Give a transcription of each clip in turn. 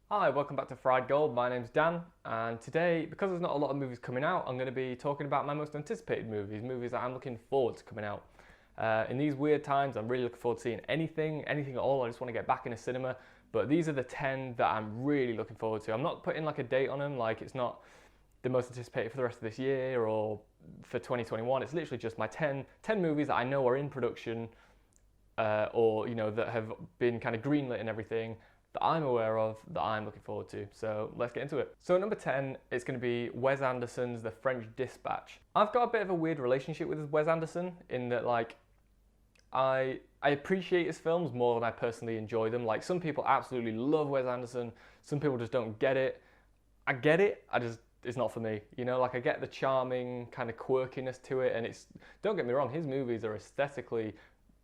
Hi, welcome back to Fried Gold. My name's Dan, and today, because there's not a lot of movies coming out, I'm going to be talking about my most anticipated movies that I'm looking forward to coming out. In these weird times, I'm really looking forward to seeing anything at all. I just want to get back in a cinema, but these are the 10 that I'm really looking forward to. I'm not putting like a date on them, like it's not the most anticipated for the rest of this year or for 2021. It's literally just my 10 movies that I know are in production or that have been kind of greenlit and everything that I'm aware of that I'm looking forward to. So let's get into it. So number 10 is going to be Wes Anderson's The French Dispatch. I've got a bit of a weird relationship with Wes Anderson in that I appreciate his films more than I personally enjoy them. Like some people absolutely love Wes Anderson, some people just don't get it. I get it, it's not for me. I get the charming kind of quirkiness to it, and don't get me wrong, his movies are aesthetically,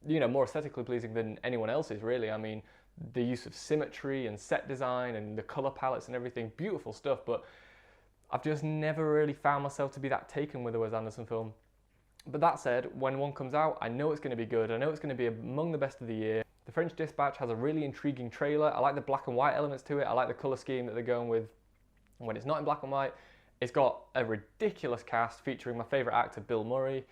more aesthetically pleasing than anyone else's really. I mean, the use of symmetry and set design and the color palettes and everything, beautiful stuff, but I've just never really found myself to be that taken with a Wes Anderson film. But that said, when one comes out, I know it's going to be good. I know it's going to be among the best of the year. The French Dispatch has a really intriguing trailer. I like the black and white elements to it. I like the color scheme that they're going with when it's not in black and white. It's got a ridiculous cast featuring my favorite actor, Bill Murray.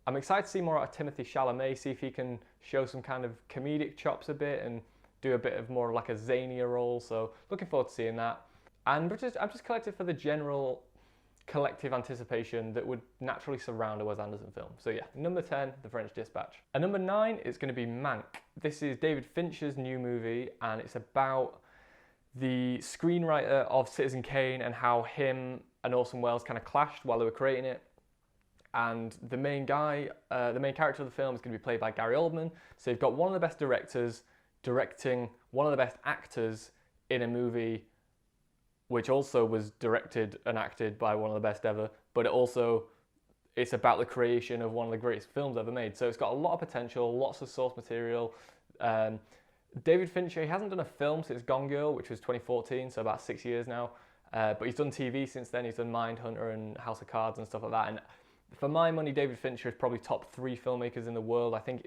I'm excited to see more out of Timothée Chalamet, see if he can show some kind of comedic chops a bit and do a bit of more like a zanier role. So looking forward to seeing that. And I'm just collected for the general collective anticipation that would naturally surround a Wes Anderson film. So yeah, number 10, The French Dispatch. And number 9 is going to be Mank. This is David Fincher's new movie, and it's about the screenwriter of Citizen Kane and how him and Orson Welles kind of clashed while they were creating it. And the main character of the film is going to be played by Gary Oldman. So you've got one of the best directors directing one of the best actors in a movie which also was directed and acted by one of the best ever, but it's about the creation of one of the greatest films ever made. So it's got a lot of potential, lots of source material. David Fincher, he hasn't done a film since Gone Girl, which was 2014, so about 6 years now. But he's done TV since then. He's done Mindhunter and House of Cards and stuff like that. And for my money, David Fincher is probably top 3 filmmakers in the world. I think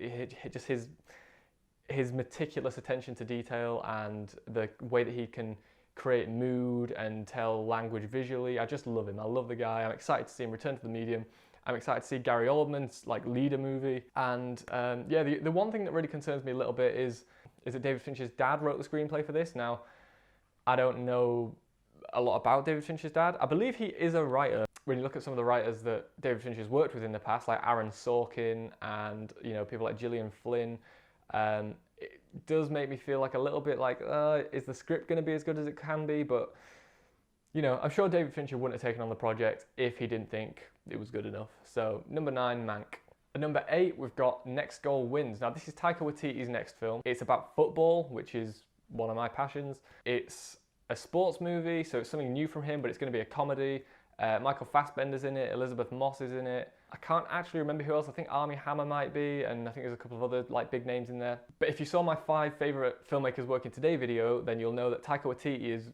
just his meticulous attention to detail and the way that he can create mood and tell language visually. I just love him. I love the guy. I'm excited to see him return to the medium. I'm excited to see Gary Oldman's lead a movie. And the one thing that really concerns me a little bit is that David Fincher's dad wrote the screenplay for this. Now, I don't know a lot about David Fincher's dad. I believe he is a writer. When you look at some of the writers that David Fincher's worked with in the past, like Aaron Sorkin and people like Gillian Flynn, it does make me feel a little bit is the script going to be as good as it can be? But I'm sure David Fincher wouldn't have taken on the project if he didn't think it was good enough. So number 9, Mank. At number 8, we've got Next Goal Wins. Now this is Taika Waititi's next film. It's about football, which is one of my passions. It's a sports movie, so it's something new from him, but it's going to be a comedy. Michael Fassbender's in it, Elizabeth Moss is in it. I can't actually remember who else. I think Armie Hammer might be, and I think there's a couple of other big names in there. But if you saw my 5 favourite filmmakers working today video, then you'll know that Taika Waititi is,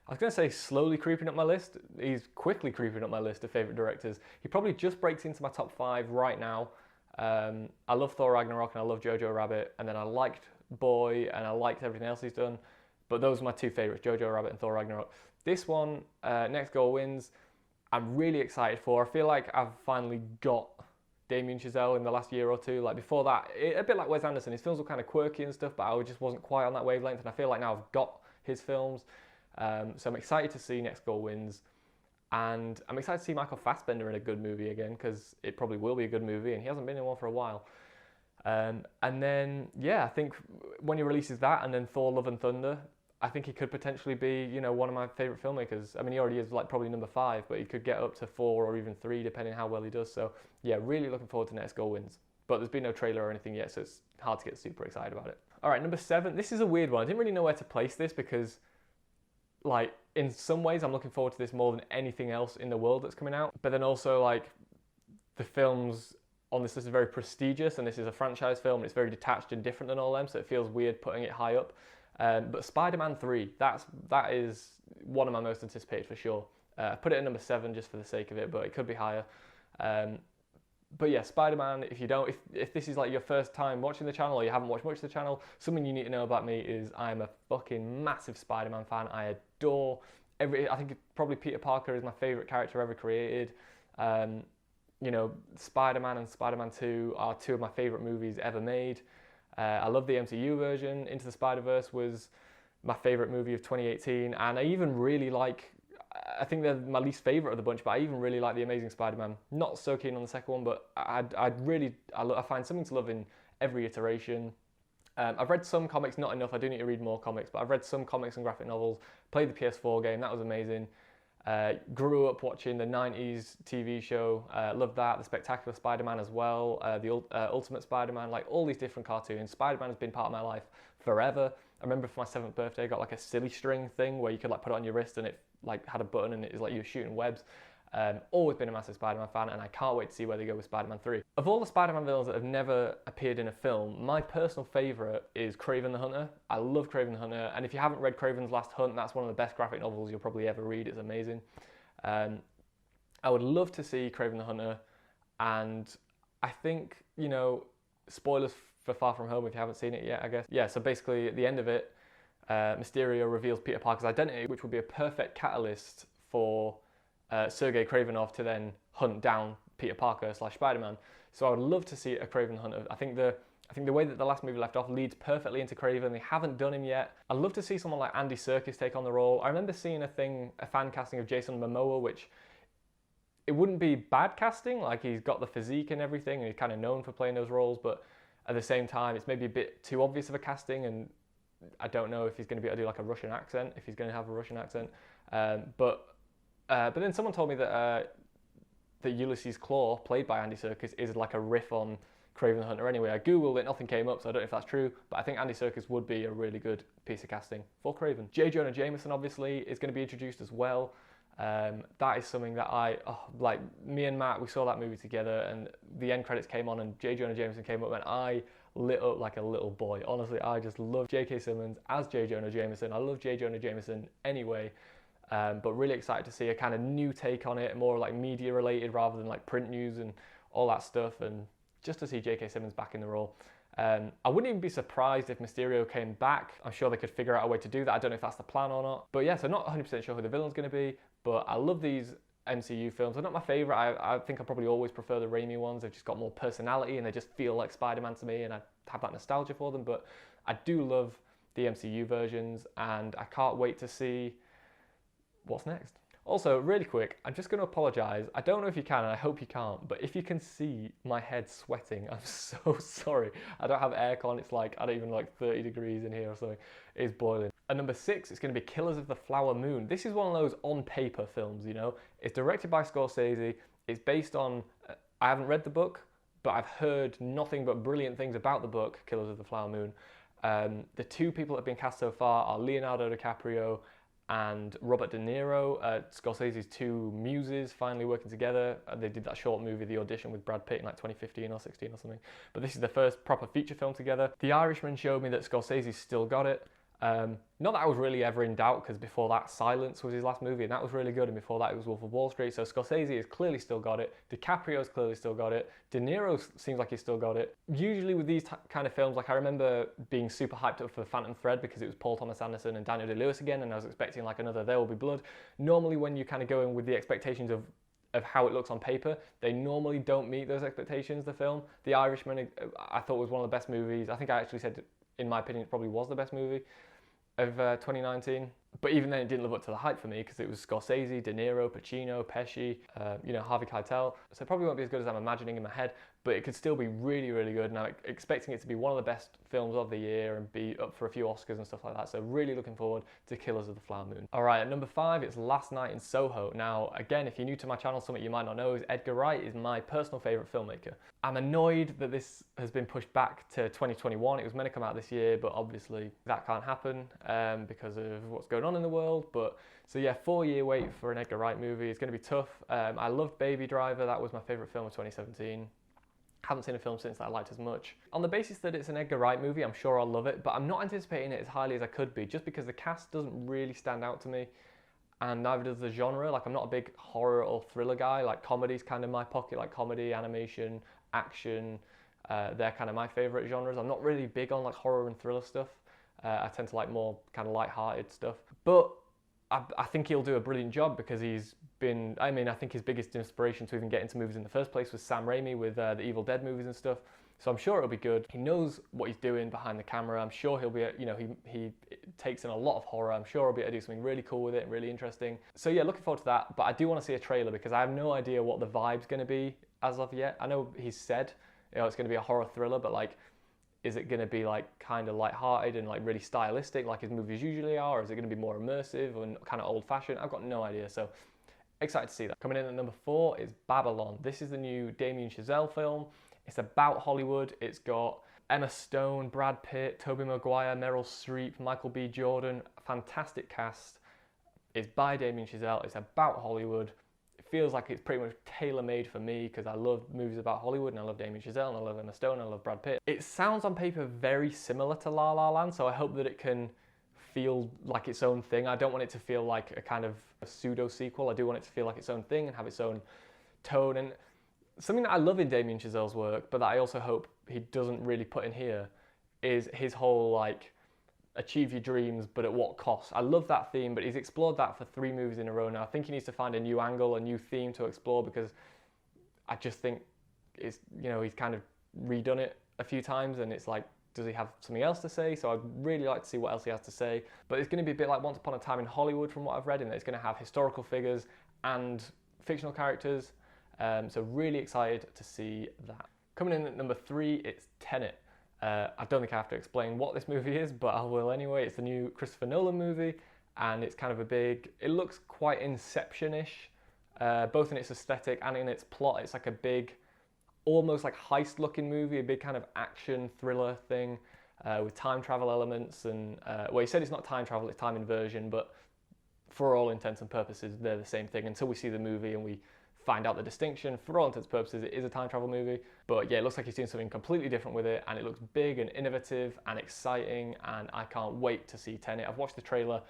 I was going to say slowly creeping up my list. He's quickly creeping up my list of favourite directors. He probably just breaks into my top 5 right now. I love Thor Ragnarok and I love Jojo Rabbit, and then I liked Boy and I liked everything else he's done. But those are my 2 favourites, Jojo Rabbit and Thor Ragnarok. This one, Next Goal Wins, I'm really excited for. I feel like I've finally got Damien Chazelle in the last year or 2. Before that, a bit like Wes Anderson, his films were kind of quirky and stuff, but I just wasn't quite on that wavelength, and I feel like now I've got his films. So I'm excited to see Next Goal Wins, and I'm excited to see Michael Fassbender in a good movie again, because it probably will be a good movie, and he hasn't been in one for a while. And then, I think when he releases that, and then Thor Love and Thunder, I think he could potentially be, one of my favourite filmmakers. I mean, he already is probably number 5, but he could get up to 4 or even 3, depending how well he does. So yeah, really looking forward to Next Goal Wins. But there's been no trailer or anything yet, so it's hard to get super excited about it. All right, number 7. This is a weird one. I didn't really know where to place this because, in some ways, I'm looking forward to this more than anything else in the world that's coming out. But then also, the films on this list are very prestigious, and this is a franchise film, and it's very detached and different than all them, so it feels weird putting it high up. But SpiderMan 3, that is one of my most anticipated for sure. Put it at number 7 just for the sake of it, but it could be higher. But yeah, Spider-Man, if this is like your first time watching the channel or you haven't watched much of the channel, something you need to know about me is I'm a fucking massive Spider-Man fan. I adore I think probably Peter Parker is my favorite character ever created. You know, Spider-Man and Spider-Man 2 are two of my favorite movies ever made. I love the MCU version. Into the Spider-Verse was my favorite movie of 2018, and I even really like, I think they're my least favorite of the bunch, but I even really like The Amazing Spider-Man. Not so keen on the second one, but I find something to love in every iteration. I've read some comics, not enough. I do need to read more comics, but I've read some comics and graphic novels. Played the PS4 game, that was amazing. Grew up watching the 90s TV show, loved that. The Spectacular Spider-Man as well, the Ultimate Spider-Man, like all these different cartoons. Spider-Man has been part of my life forever. I remember for my 7th birthday I got like a silly string thing where you could like put it on your wrist and it like had a button and it was like you were shooting webs. Always been a massive Spider-Man fan, and I can't wait to see where they go with Spider-Man 3. Of all the Spider-Man villains that have never appeared in a film, my personal favourite is Kraven the Hunter. I love Kraven the Hunter, and if you haven't read Kraven's Last Hunt, that's one of the best graphic novels you'll probably ever read. It's amazing. I would love to see Kraven the Hunter, and I think, you know, spoilers for Far From Home if you haven't seen it yet, I guess. Yeah, so basically at the end of it, Mysterio reveals Peter Parker's identity, which would be a perfect catalyst for Sergei Kravenov to then hunt down Peter Parker / Spider-Man. So I would love to see a Kraven the Hunter. I think the way that the last movie left off leads perfectly into Kraven. They haven't done him yet. I'd love to see someone like Andy Serkis take on the role. I remember seeing a fan casting of Jason Momoa, which it wouldn't be bad casting. Like, he's got the physique and everything, and he's kind of known for playing those roles. But at the same time, it's maybe a bit too obvious of a casting, and I don't know if he's going to be able to do like a Russian accent, if he's going to have a Russian accent. But then someone told me that Ulysses Claw, played by Andy Serkis, is like a riff on Kraven the Hunter anyway. I googled it, nothing came up, so I don't know if that's true, but I think Andy Serkis would be a really good piece of casting for Kraven. J. Jonah Jameson, obviously, is going to be introduced as well. That is something that like me and Matt, we saw that movie together, and the end credits came on and J. Jonah Jameson came up, and I lit up like a little boy. Honestly, I just love J.K. Simmons as J. Jonah Jameson. I love J. Jonah Jameson anyway. But really excited to see a kind of new take on it, more like media related rather than like print news and all that stuff, and just to see J.K. Simmons back in the role. I wouldn't even be surprised if Mysterio came back. I'm sure they could figure out a way to do that. I don't know if that's the plan or not. But yeah, so not 100% sure who the villain's going to be, but I love these MCU films. They're not my favourite. I think I probably always prefer the Raimi ones. They've just got more personality and they just feel like Spider-Man to me, and I have that nostalgia for them. But I do love the MCU versions, and I can't wait to see what's next. Also, really quick, I'm just going to apologise. I don't know if you can, and I hope you can't, but if you can see my head sweating, I'm so sorry. I don't have aircon. It's like, I don't even like 30 degrees in here or something. It's boiling. At number 6, it's going to be Killers of the Flower Moon. This is one of those on-paper films, you know. It's directed by Scorsese. It's based on, I haven't read the book, but I've heard nothing but brilliant things about the book, Killers of the Flower Moon. The two people that have been cast so far are Leonardo DiCaprio and Robert De Niro, Scorsese's two muses finally working together. They did that short movie, The Audition, with Brad Pitt in like 2015 or 16 or something. But this is their first proper feature film together. The Irishman showed me that Scorsese's still got it. Not that I was really ever in doubt, because before that, Silence was his last movie, and that was really good, and before that it was Wolf of Wall Street. So Scorsese has clearly still got it. DiCaprio's clearly still got it. De Niro seems like he's still got it. Usually with these kind of films, like I remember being super hyped up for Phantom Thread because it was Paul Thomas Anderson and Daniel Day-Lewis again, and I was expecting like another There Will Be Blood. Normally when you kind of go in with the expectations of how it looks on paper, they normally don't meet those expectations, the film. The Irishman, I thought was one of the best movies. I think I actually said, in my opinion, it probably was the best movie of 2019, but even then it didn't live up to the hype for me because it was Scorsese, De Niro, Pacino, Pesci, Harvey Keitel, so it probably won't be as good as I'm imagining in my head, but it could still be really, really good, and I'm expecting it to be one of the best films of the year and be up for a few Oscars and stuff like that, so really looking forward to Killers of the Flower Moon. Alright, at number 5, it's Last Night in Soho. Now, again, if you're new to my channel, something you might not know is Edgar Wright is my personal favourite filmmaker. I'm annoyed that this has been pushed back to 2021. It was meant to come out this year, but obviously that can't happen because of what's going on in the world. But so yeah, 4-year wait for an Edgar Wright movie. It's going to be tough. I loved Baby Driver. That was my favourite film of 2017. Haven't seen a film since that I liked as much. On the basis that it's an Edgar Wright movie, I'm sure I'll love it, but I'm not anticipating it as highly as I could be, just because the cast doesn't really stand out to me. and neither does the genre. Like, I'm not a big horror or thriller guy. Like, comedy's kind of my pocket, like comedy, animation, action. They're kind of my favorite genres. I'm not really big on like horror and thriller stuff. I tend to like more kind of light-hearted stuff. But I think he'll do a brilliant job because he's been, I mean, I think his biggest inspiration to even get into movies in the first place was Sam Raimi with the Evil Dead movies and stuff. So I'm sure it'll be good. He knows what he's doing behind the camera. I'm sure he'll be, you know, he takes in a lot of horror. I'm sure he'll be able to do something really cool with it and really interesting. So yeah, looking forward to that. But I do want to see a trailer because I have no idea what the vibe's going to be as of yet. I know he's said, you know, it's going to be a horror thriller, but like, is it going to be like kind of light-hearted and like really stylistic like his movies usually are? Or is it going to be more immersive and kind of old-fashioned? I've got no idea. So excited to see that. Coming in at number 4 is Babylon. This is the new Damien Chazelle film. It's about Hollywood. It's got Emma Stone, Brad Pitt, Tobey Maguire, Meryl Streep, Michael B. Jordan. A fantastic cast. It's by Damien Chazelle. It's about Hollywood. It feels like it's pretty much tailor-made for me because I love movies about Hollywood and I love Damien Chazelle and I love Emma Stone and I love Brad Pitt. It sounds on paper very similar to La La Land, so I hope that it can feel like its own thing. I don't want it to feel like a kind of a pseudo-sequel. I do want it to feel like its own thing and have its own tone. And something that I love in Damien Chazelle's work, but that I also hope he doesn't really put in here, is his whole like achieve your dreams, but at what cost? I love that theme, but he's explored that for 3 movies in a row now. I think he needs to find a new angle, a new theme to explore because I just think it's, you know, he's kind of redone it a few times and it's like, does he have something else to say? So I'd really like to see what else he has to say. But it's going to be a bit like Once Upon a Time in Hollywood from what I've read, in that it's going to have historical figures and fictional characters. So really excited to see that. Coming in at number 3, it's Tenet. I don't think I have to explain what this movie is, but I will anyway. It's the new Christopher Nolan movie, and it's kind of a big, it looks quite Inception-ish, both in its aesthetic and in its plot. It's like a big, almost like heist-looking movie, a big kind of action thriller thing with time travel elements. And well, he said it's not time travel, it's time inversion, but for all intents and purposes, they're the same thing until we see the movie and we find out the distinction. For all intents and purposes, it is a time travel movie. But yeah, it looks like he's doing something completely different with it, and it looks big and innovative and exciting, and I can't wait to see Tenet. I've watched the trailer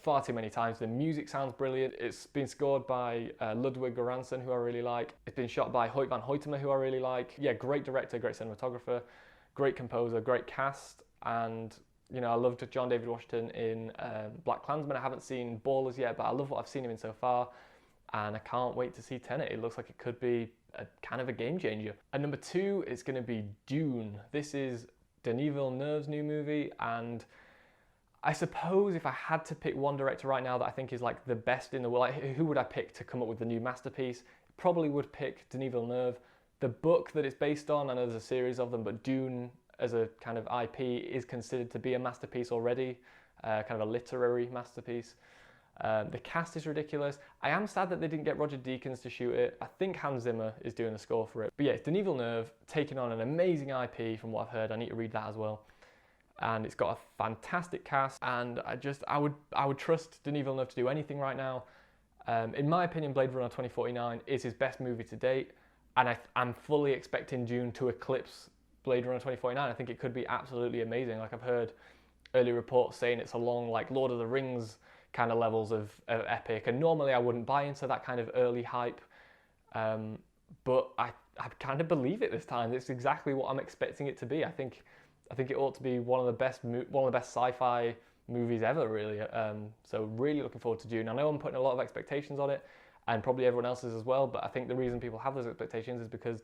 far too many times. The music sounds brilliant. It's been scored by Ludwig Göransson, who I really like. It's been shot by Hoyt van Hoytema, who I really like. Yeah, great director, great cinematographer, great composer, great cast, and you know, I loved John David Washington in Black Klansman. I haven't seen Ballers yet, but I love what I've seen him in so far. And I can't wait to see Tenet. It looks like it could be a kind of a game changer. And number 2 is going to be Dune. This is Denis Villeneuve's new movie, and I suppose if I had to pick one director right now that I think is like the best in the world, like who would I pick to come up with the new masterpiece? Probably would pick Denis Villeneuve. The book that it's based on, I know there's a series of them, but Dune as a kind of IP is considered to be a masterpiece already, kind of a literary masterpiece. The cast is ridiculous. I am sad that they didn't get Roger Deakins to shoot it. I think Hans Zimmer is doing the score for it. But yeah, it's Denis Villeneuve taking on an amazing IP from what I've heard. I need to read that as well. And it's got a fantastic cast, and I would trust Denis Villeneuve to do anything right now. In my opinion, Blade Runner 2049 is his best movie to date, and I'm fully expecting Dune to eclipse Blade Runner 2049. I think it could be absolutely amazing. Like, I've heard early reports saying it's along like Lord of the Rings kind of levels of epic, and normally I wouldn't buy into that kind of early hype, but I kind of believe it this time. It's exactly what I'm expecting it to be. I think it ought to be one of the best sci-fi movies ever, really. So really looking forward to Dune. I know I'm putting a lot of expectations on it, and probably everyone else is as well, but I think the reason people have those expectations is because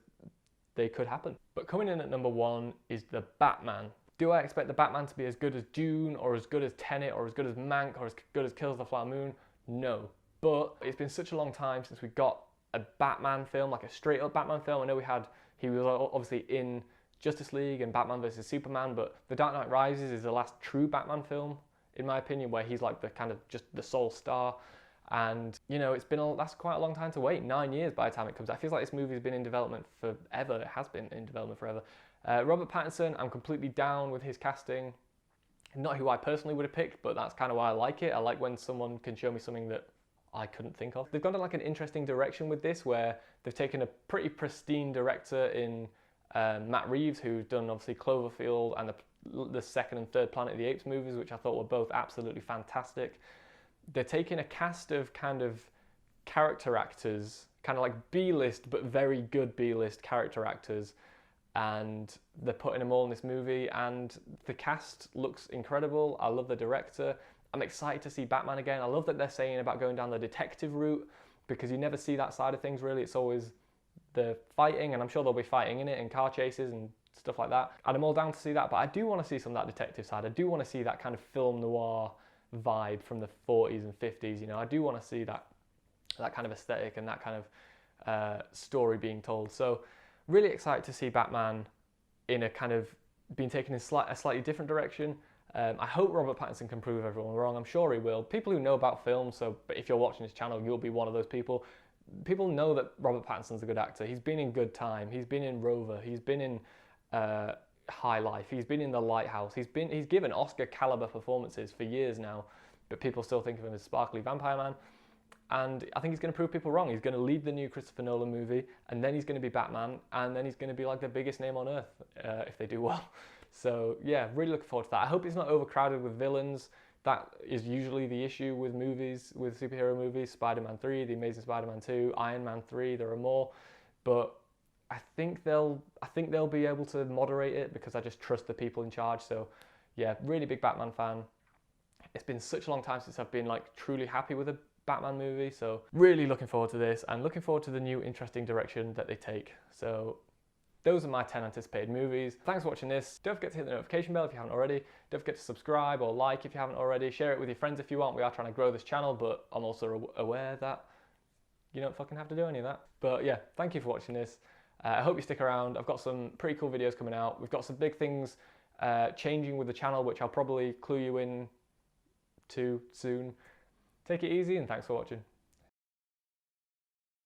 they could happen. But coming in at number 1 is The Batman. Do I expect The Batman to be as good as Dune, or as good as Tenet, or as good as Mank, or as good as Kills the Flower Moon? No. But it's been such a long time since we got a Batman film, like a straight up Batman film. I know he was obviously in Justice League and Batman vs Superman, but The Dark Knight Rises is the last true Batman film, in my opinion, where he's like the kind of just the sole star. And you know, that's quite a long time to wait. 9 years by the time it comes out. It feels like this movie's been in development forever. It has been in development forever. Robert Pattinson, I'm completely down with his casting. Not who I personally would have picked, but that's kind of why I like it. I like when someone can show me something that I couldn't think of. They've gone in like an interesting direction with this, where they've taken a pretty pristine director in Matt Reeves, who's done obviously Cloverfield and the second and third Planet of the Apes movies, which I thought were both absolutely fantastic. they're taking a cast of kind of character actors, kind of like B-list but very good B-list character actors, and they're putting them all in this movie, and the cast looks incredible. I love the director. I'm excited to see Batman again. I love that they're saying about going down the detective route, because you never see that side of things really. It's always the fighting, and I'm sure they'll be fighting in it, and car chases and stuff like that. And I'm all down to see that, but I do want to see some of that detective side. I do want to see that kind of film noir vibe from the 40s and 50s. You know, I do want to see that kind of aesthetic and that kind of story being told. So really excited to see Batman in a kind of being taken in a slightly different direction. I hope Robert Pattinson can prove everyone wrong. I'm sure he will. People who know about film, so if you're watching this channel, you'll be one of those people. People know that Robert Pattinson's a good actor. He's been in Good Time. He's been in Rover. He's been in High Life. He's been in The Lighthouse. He's given Oscar caliber performances for years now, but people still think of him as sparkly vampire man. And I think he's going to prove people wrong. He's going to lead the new Christopher Nolan movie, and then he's going to be Batman, and then he's going to be like the biggest name on earth if they do well. So yeah, really looking forward to that. I hope it's not overcrowded with villains. That is usually the issue with movies, with superhero movies. Spider-Man 3, The Amazing Spider-Man 2, Iron Man 3, there are more. But I think they'll be able to moderate it, because I just trust the people in charge. So yeah, really big Batman fan. It's been such a long time since I've been like truly happy with a Batman movie, so really looking forward to this, and looking forward to the new interesting direction that they take. So those are my 10 anticipated movies. Thanks for watching this. Don't forget to hit the notification bell if you haven't already. Don't forget to subscribe or like if you haven't already. Share it with your friends if you want. We are trying to grow this channel, but I'm also aware that you don't fucking have to do any of that. But yeah, thank you for watching this. I hope you stick around. I've got some pretty cool videos coming out. We've got some big things changing with the channel, which I'll probably clue you in to soon. Take it easy, and thanks for watching.